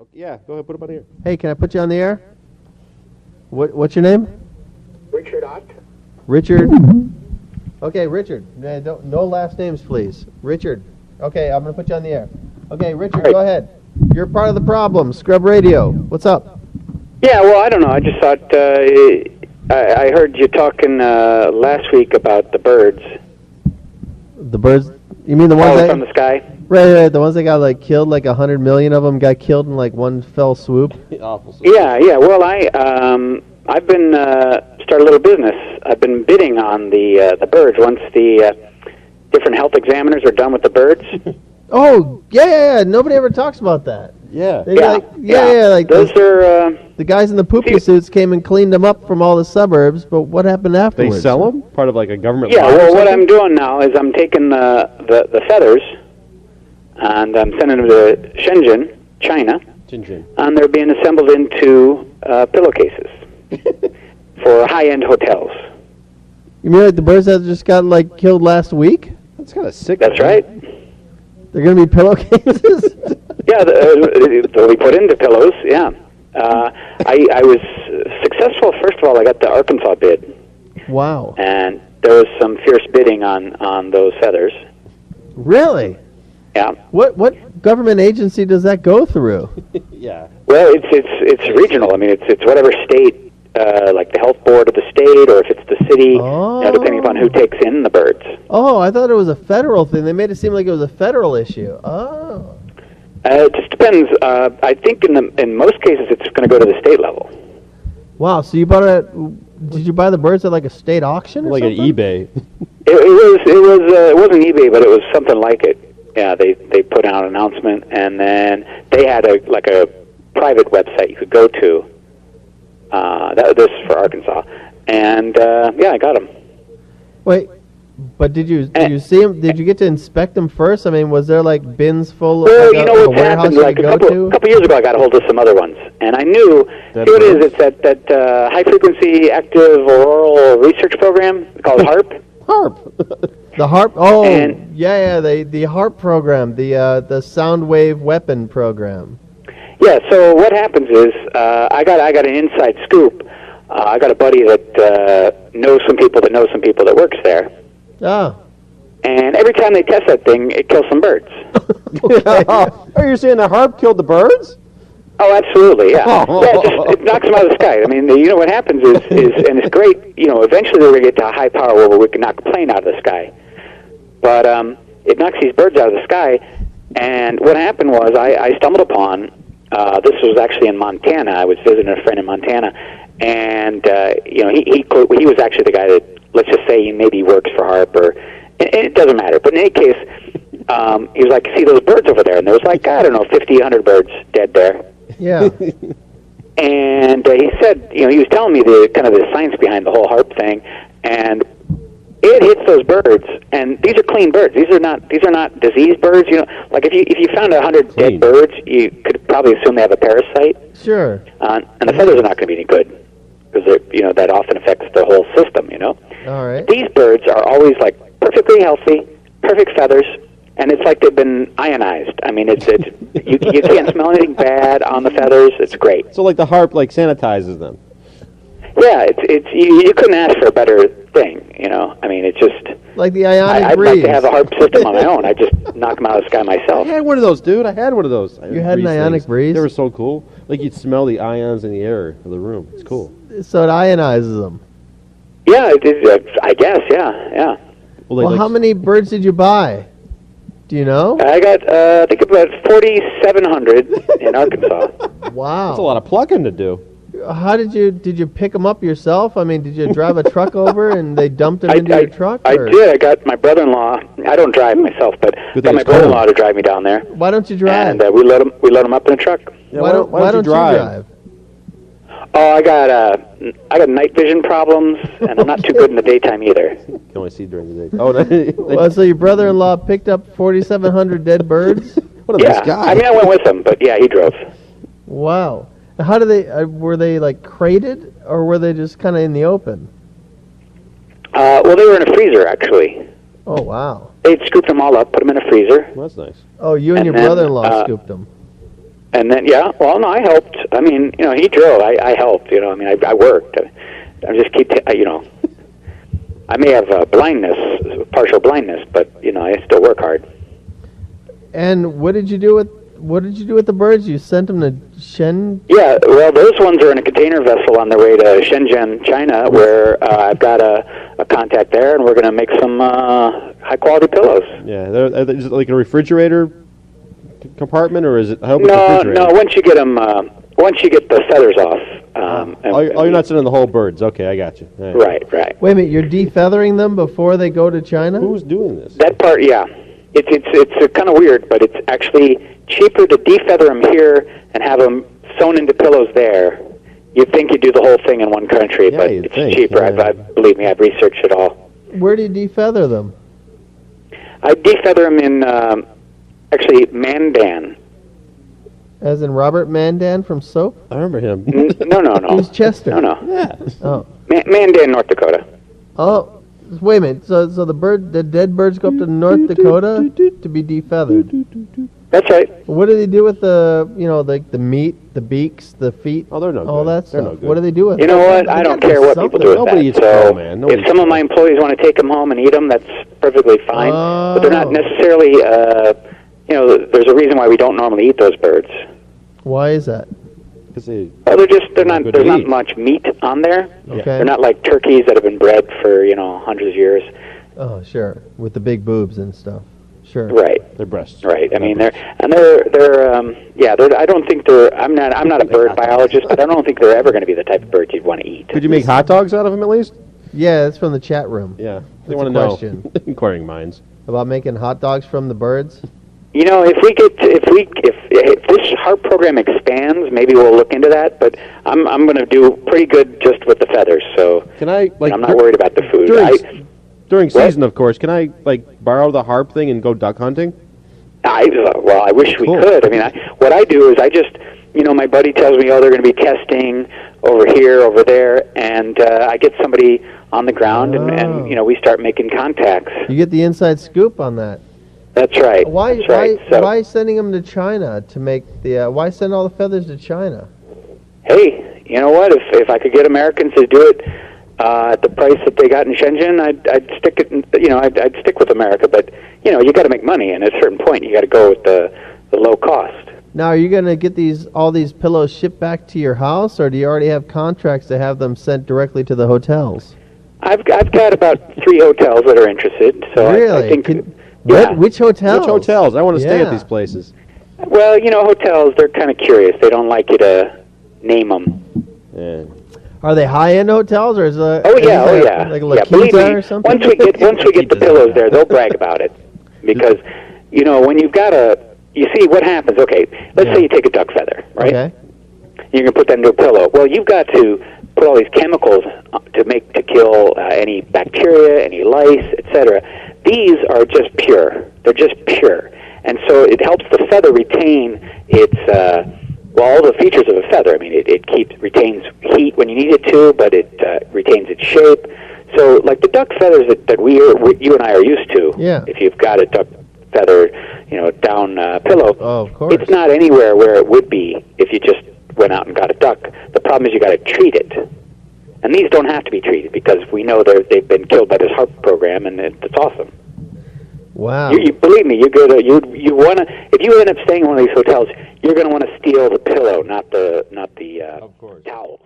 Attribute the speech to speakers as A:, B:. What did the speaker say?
A: Okay, yeah, go ahead, put him on the air.
B: Hey, can I put you on the air? What's your name?
C: Richard Ott.
B: Richard. Okay, Richard. No last names, please. Richard. Okay, I'm going to put you on the air. Okay, Richard, go ahead. You're part of the problem. Scrub Radio. What's up?
C: Yeah, well, I don't know. I just thought I heard you talking last week about the birds.
B: The birds? You mean the ones that
C: from the sky?
B: Right. The ones that got killed, 100 million of them got killed in one fell swoop.
A: Awful.
C: Yeah. Well, I've been started a little business. I've been bidding on the birds once the different health examiners are done with the birds.
B: Oh, yeah. Nobody ever talks about that.
A: Yeah.
C: Those are
B: the guys in the poopy suits came and cleaned them up from all the suburbs, but what happened afterwards?
A: They sell them? Part of a government
C: Yeah,
A: line or
C: well, what
A: something?
C: I'm doing now is I'm taking the feathers and I'm sending them to Shenzhen, China, and they're being assembled into pillowcases for high-end hotels.
B: You mean the birds that just got killed last week?
A: That's kind of sick.
C: That's right.
B: They're going to be pillowcases?
C: Yeah, they'll be put into pillows, yeah. I was successful. First of all, I got the Arkansas bid.
B: Wow.
C: And there was some fierce bidding on those feathers.
B: Really?
C: Yeah.
B: What government agency does that go through?
A: Yeah.
C: Well, it's regional. I mean, it's whatever state, like the health board of the state, or if it's the city, depending upon who takes in the birds.
B: Oh, I thought it was a federal thing. They made it seem like it was a federal issue. Oh.
C: It just depends. I think in most cases it's going to go to the state level.
B: Wow. So did you buy the birds at a state auction or something?
A: Like an eBay.
C: It wasn't eBay, but it was something like it. Yeah, they put out an announcement, and then they had a private website you could go to. This is for Arkansas, and I got them.
B: Wait, but did you see them? Did you get to inspect them first? I mean, was there bins full?
C: Well, you know what's happened. Like a couple years ago, I got a hold of some other ones, and I knew here it is. It's that high frequency active auroral research program called HAARP.
B: HAARP. The HAARP. Oh, the HAARP program, the sound wave weapon program.
C: Yeah. So what happens is I got an inside scoop. I got a buddy that knows some people that works there.
B: Oh.
C: And every time they test that thing, it kills some birds.
A: Are you saying the HAARP killed the birds?
C: Oh, absolutely, yeah. It knocks them out of the sky. I mean, what happens is and it's great, eventually we're going to get to a high power where we can knock a plane out of the sky. But it knocks these birds out of the sky, and what happened was I stumbled upon, this was actually in Montana. I was visiting a friend in Montana, and, he was actually the guy that, let's just say he maybe works for HAARP, or it doesn't matter. But in any case, he was like, see those birds over there? And there was 50, 100 birds dead there.
B: Yeah.
C: And he said, he was telling me the science behind the whole HAARP thing, and it hits those birds, and these are clean birds. These are not diseased birds. If you found 100 dead birds, you could probably assume they have a parasite.
B: Sure.
C: And the feathers are not going to be any good because that often affects the whole system.
B: All right.
C: These birds are always perfectly healthy, perfect feathers. And it's like they've been ionized. I mean, you can't smell anything bad on the feathers. It's great.
A: So the HAARP sanitizes them.
C: Yeah, you couldn't ask for a better thing. I mean, it's just
B: like the ionic breeze.
C: I'd like to have a HAARP system on my own. I just knock them out of the sky myself.
A: I had one of those, dude. I had one of those.
B: You had an ionic breeze?
A: They were so cool. You'd smell the ions in the air of the room. It's cool.
B: So it ionizes them.
C: Yeah, it is. I guess. Yeah.
B: Well, how many birds did you buy? Do you know?
C: I got, I think about 4,700 in Arkansas.
B: Wow.
A: That's a lot of plucking to do.
B: How did you pick them up yourself? I mean, did you drive a truck over and they dumped them into your truck?
C: I did. I got my brother-in-law. I don't drive myself, but got my brother-in-law to drive me down there.
B: Why don't you drive?
C: And we let him up in a truck.
B: Yeah, why don't you drive?
C: Oh, I got night vision problems, and I'm not too good in the daytime either.
A: You can only see during the day. Oh,
B: well, so your brother-in-law picked up 4,700 dead birds?
A: What a nice guy.
C: I mean, I went with him, but yeah, he drove.
B: Wow. How do they? Were they crated, or were they just kind of in the open?
C: Well, they were in a freezer actually.
B: Oh wow.
C: They'd scooped them all up, put them in a freezer.
A: Well, that's nice.
B: Oh, you and your brother-in-law scooped them.
C: And then, yeah, well, no, I helped. I mean, you know, he drilled. I helped, you know. I mean, I worked. I just keep, you know, I may have blindness, partial blindness, but, you know, I still work hard.
B: And what did you do with the birds? You sent them to Shenzhen?
C: Yeah, well, those ones are in a container vessel on their way to Shenzhen, China, where I've got a contact there, and we're going to make some high-quality pillows.
A: Yeah, is it like a refrigerator compartment, or is it? I hope it's
C: No,
A: refrigerated.
C: once you get them, once you get the feathers off.
A: You're not sending the whole birds. Okay, I got you. All
C: Right.
B: Wait a minute, you're defeathering them before they go to China?
A: Who's doing this?
C: That part, yeah. It's kind of weird, but it's actually cheaper to defeather them here and have them sewn into pillows there. You'd think you'd do the whole thing in one country,
A: Yeah,
C: but
A: you'd
C: it's
A: think,
C: cheaper.
A: yeah.
C: Believe me, I've researched it all.
B: Where do you defeather them?
C: I defeather them in actually Mandan.
B: As in Robert Mandan from Soap?
A: I remember him.
C: No.
B: Who's Chester?
C: No.
A: Yeah.
B: Oh.
C: Mandan, North Dakota.
B: Oh, wait a minute. So the dead birds go up to North Dakota to be defeathered.
C: That's right.
B: What do they do with the meat, the beaks, the feet,
A: Oh, they're no
B: all
A: good.
B: that
A: They're
B: stuff?
A: no good.
B: What do they do with
C: You
B: it?
C: know what? I
B: They
C: don't
B: gotta
C: care what people
B: something.
C: do with
A: Nobody
C: that.
A: eats cow, man. Nobody
C: If some
A: eats
C: of my employees want to take them home and eat them, that's perfectly fine. But they're not
B: Oh.
C: necessarily. You know, there's a reason why we don't normally eat those birds.
B: Why is that?
C: Well, they're not.
A: good
C: There's
A: to
C: not
A: eat.
C: much meat on there.
B: Okay.
C: They're not like turkeys that have been bred for hundreds of years.
B: Oh, sure. With the big boobs and stuff. Sure.
C: Right.
A: Their breasts.
C: Right. I mean,
A: Their
C: they're. I don't think they're. I'm not a bird biologist, but I don't think they're ever going to be the type of bird you'd want to eat.
A: Could you make hot dogs out of them at least?
B: Yeah, that's from the chat room.
A: Yeah. They
B: That's
A: want
B: a
A: to know.
B: question.
A: Inquiring minds.
B: About making hot dogs from the birds?
C: You know, if this HAARP program expands, maybe we'll look into that. But I'm going to do pretty good just with the feathers, so
A: Can I
C: I'm not worried about the food.
A: During season, of course, can I borrow the HAARP thing and go duck hunting?
C: I wish we
A: Cool.
C: could. I mean, what I do is I just, my buddy tells me, they're going to be testing over here, over there, and I get somebody on the ground, and we start making contacts.
B: You get the inside scoop on that.
C: That's right.
B: Why
C: That's right.
B: why sending them to China to make the why send all the feathers to China?
C: Hey, you know what? If I could get Americans to do it at the price that they got in Shenzhen, I'd stick it. I'd stick with America. But you got to make money, and at a certain point, you got to go with the low cost.
B: Now, are you going to get all these pillows shipped back to your house, or do you already have contracts to have them sent directly to the hotels?
C: I've got about 3 hotels that are interested. So
B: Really?
C: I think.
B: Which hotels?
A: Which hotels? I want to stay at
B: Yeah.
A: these places.
C: Well, hotels, they're kind of curious. They don't like you to name them.
A: Yeah.
B: Are they high-end hotels, or is it?
C: Oh yeah.
B: Like
C: Yeah, believe
B: La
C: me,
B: or something?
C: once we get the pillows there, they'll brag about it. Because, when you've got you see what happens, okay, let's say you take a duck feather, right?
B: Okay.
C: You can put that into a pillow. Well, you've got to put all these chemicals to kill any bacteria, any lice, etc. These are just pure. They're just pure. And so it helps the feather retain its, all the features of a feather. I mean, it retains heat when you need it to, but it retains its shape. So, like the duck feathers that you and I are used to,
B: Yeah.
C: if you've got a duck feather, down pillow,
B: Oh, of course.
C: it's not anywhere where it would be if you just went out and got a duck. The problem is you got to treat it. And these don't have to be treated because we know they've been killed by this HAARP program, and it's awesome.
B: Wow.
C: You believe me, you want to. If you end up staying in one of these hotels, you're going to want to steal the pillow, not the
A: Of course.
C: towels.